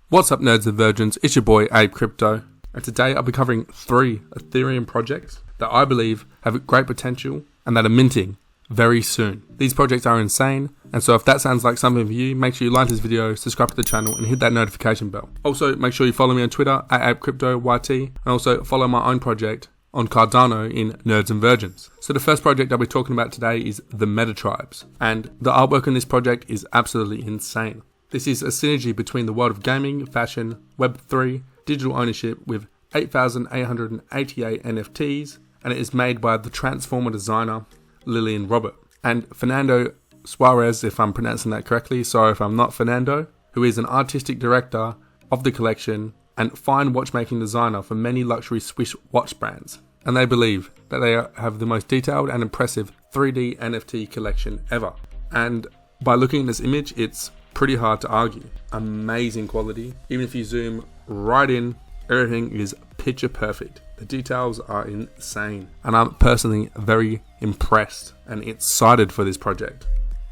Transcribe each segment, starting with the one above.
What's up, nerds and virgins? It's your boy Abe Crypto, and today I'll be covering 3 Ethereum projects that I believe have great potential and that are minting very soon. These projects are insane, and so if that sounds like something for you, make sure you like this video, subscribe to the channel, and hit that notification bell. Also, make sure you follow me on Twitter at AbeCryptoYT, and also follow my own project on Cardano in Nerds and Virgins. So the first project I'll be talking about today is the Metatribes, and the artwork in this project is absolutely insane. This is a synergy between the world of gaming, fashion, Web3, digital ownership with 8,888 NFTs, and it is made by the Transformer designer Lillian Robert and Fernando Suarez, if I'm pronouncing that correctly, sorry if I'm not Fernando, who is an artistic director of the collection and fine watchmaking designer for many luxury Swiss watch brands. And they believe that they have the most detailed and impressive 3D NFT collection ever. And by looking at this image, it's pretty hard to argue. Amazing quality. Even if you zoom right in, everything is picture perfect. The details are insane, and I'm personally very impressed and excited for this project.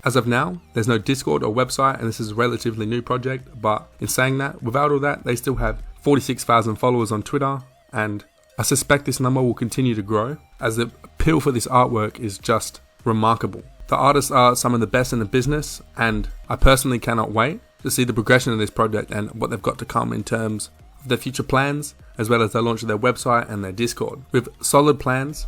As of now, there's no Discord or website, and this is a relatively new project, but in saying that, without all that, they still have 46,000 followers on Twitter, and I suspect this number will continue to grow, as the appeal for this artwork is just remarkable. The artists are some of the best in the business, and I personally cannot wait to see the progression of this project and what they've got to come in terms of their future plans, as well as the launch of their website and their Discord. With solid plans,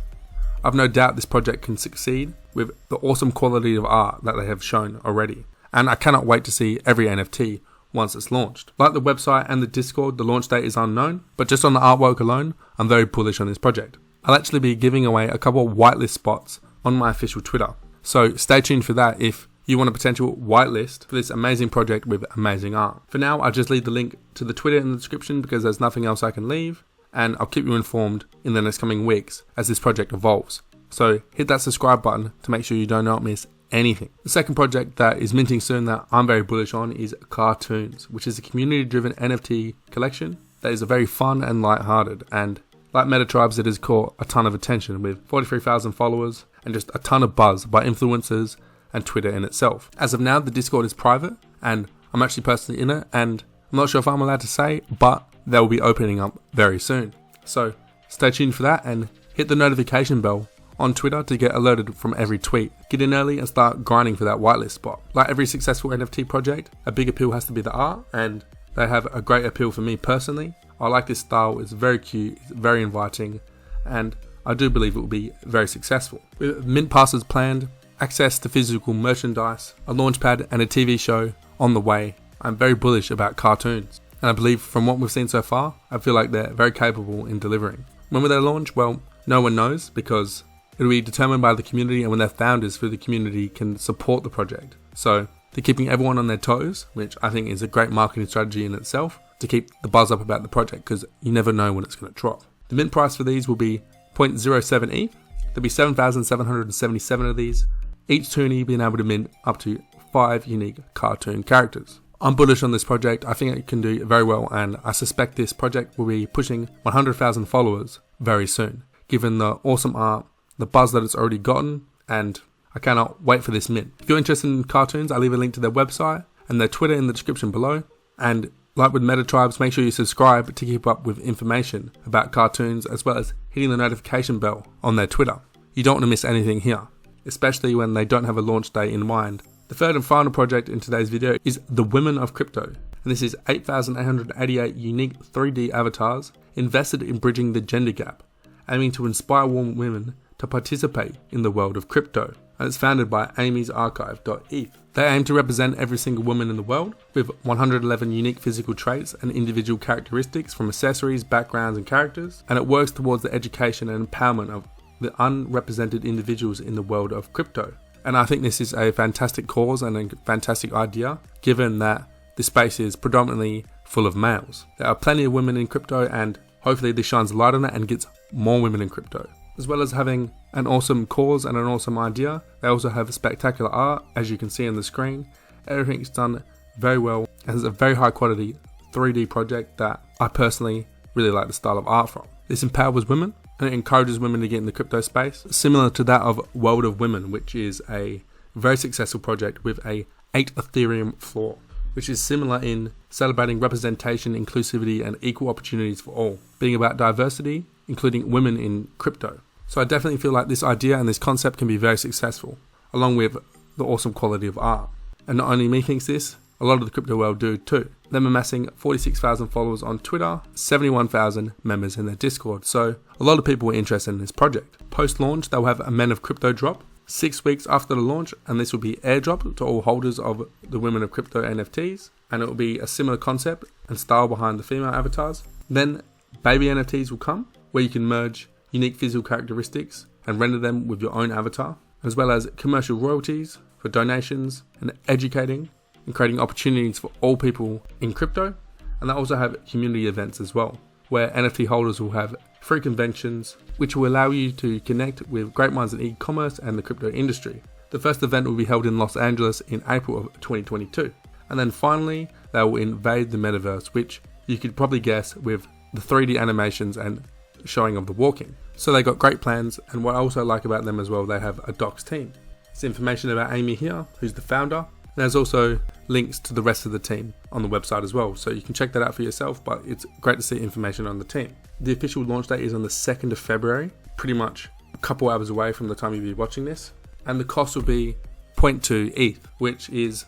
I've no doubt this project can succeed with the awesome quality of art that they have shown already. And I cannot wait to see every NFT once it's launched. Like the website and the Discord, the launch date is unknown, but just on the artwork alone, I'm very bullish on this project. I'll actually be giving away a couple of whitelist spots on my official Twitter. So stay tuned for that if you want a potential whitelist for this amazing project with amazing art. For now, I'll just leave the link to the Twitter in the description because there's nothing else I can leave, and I'll keep you informed in the next coming weeks as this project evolves. So hit that subscribe button to make sure you do not miss anything. The second project that is minting soon that I'm very bullish on is Cartoons, which is a community-driven NFT collection that is very fun and light-hearted, and like Metatribes, it has caught a ton of attention with 43,000 followers and just a ton of buzz by influencers and Twitter in itself. As of now, the Discord is private, and I'm actually personally in it, and I'm not sure if I'm allowed to say, but they'll be opening up very soon. So stay tuned for that and hit the notification bell on Twitter to get alerted from every tweet. Get in early and start grinding for that whitelist spot. Like every successful NFT project, a big appeal has to be the art, and they have a great appeal for me personally. I like this style, it's very cute, it's very inviting, and I do believe it will be very successful. With mint passes planned, access to physical merchandise, a launchpad and a TV show on the way, I'm very bullish about Cartoons. And I believe from what we've seen so far, I feel like they're very capable in delivering. When will they launch? Well, no one knows because it'll be determined by the community and when their founders through the community can support the project. So they're keeping everyone on their toes, which I think is a great marketing strategy in itself to keep the buzz up about the project because you never know when it's going to drop. The mint price for these will be 0.07 ETH. There'll be 7,777 of these, each toonie being able to mint up to 5 unique cartoon characters. I'm bullish on this project. I think it can do very well, and I suspect this project will be pushing 100,000 followers very soon, given the awesome art, the buzz that it's already gotten, and I cannot wait for this mint. If you're interested in Cartoons, I'll leave a link to their website and their Twitter in the description below. And like with Metatribes, make sure you subscribe to keep up with information about Cartoons, as well as hitting the notification bell on their Twitter. You don't want to miss anything here, especially when they don't have a launch date in mind. The third and final project in today's video is the Women of Crypto, and this is 8,888 unique 3D avatars invested in bridging the gender gap, aiming to inspire women to participate in the world of crypto. And it's founded by amysarchive.eth. They aim to represent every single woman in the world with 111 unique physical traits and individual characteristics from accessories, backgrounds and characters, and it works towards the education and empowerment of the unrepresented individuals in the world of crypto. And I think this is a fantastic cause and a fantastic idea, given that the space is predominantly full of males. There are plenty of women in crypto, and hopefully this shines a light on it and gets more women in crypto. As well as having an awesome cause and an awesome idea, they also have spectacular art, as you can see on the screen. Everything's done very well, and it's a very high quality 3D project that I personally really like the style of art from. This empowers women and it encourages women to get in the crypto space, similar to that of World of Women, which is a very successful project with a 8 Ethereum floor, which is similar in celebrating representation, inclusivity, and equal opportunities for all, being about diversity, including women in crypto. So I definitely feel like this idea and this concept can be very successful, along with the awesome quality of art. And not only me thinks this, a lot of the crypto world do too. Them amassing 46,000 followers on Twitter, 71,000 members in their Discord. So a lot of people were interested in this project. Post-launch, they'll have a Men of Crypto drop 6 weeks after the launch, and this will be airdropped to all holders of the Women of Crypto NFTs, and it will be a similar concept and style behind the female avatars. Then baby NFTs will come, where you can merge unique physical characteristics and render them with your own avatar, as well as commercial royalties for donations and educating and creating opportunities for all people in crypto. And they also have community events as well, where NFT holders will have free conventions, which will allow you to connect with great minds in e-commerce and the crypto industry. The first event will be held in Los Angeles in April of 2022. And then finally, they will invade the metaverse, which you could probably guess with the 3D animations and showing of the walking. So they got great plans, and what I also like about them as well, they have a docs team. There's information about Amy here, who's the founder. There's also links to the rest of the team on the website as well, so you can check that out for yourself, but it's great to see information on the team. The official launch date is on the 2nd of February, pretty much a couple hours away from the time you'll be watching this, and the cost will be 0.2 ETH, which is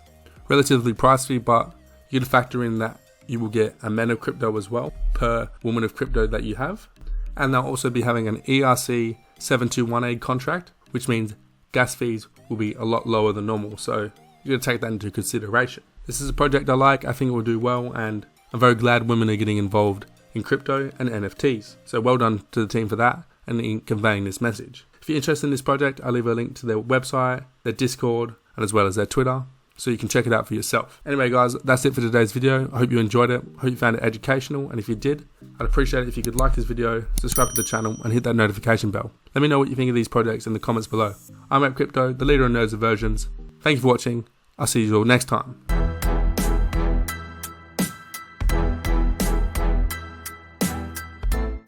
relatively pricey, but you gotta factor in that you will get a Men of Crypto as well per Woman of Crypto that you have, and they'll also be having an ERC 721A contract, which means gas fees will be a lot lower than normal, so you got to take that into consideration. This is a project I like, I think it will do well, and I'm very glad women are getting involved in crypto and NFTs. So well done to the team for that and in conveying this message. If you're interested in this project, I'll leave a link to their website, their Discord, and as well as their Twitter, so you can check it out for yourself. Anyway guys, that's it for today's video. I hope you enjoyed it, I hope you found it educational, and if you did, I'd appreciate it if you could like this video, subscribe to the channel, and hit that notification bell. Let me know what you think of these projects in the comments below. I'm Ape Crypto, the leader in nerds of versions. Thank you for watching. I'll see you all next time.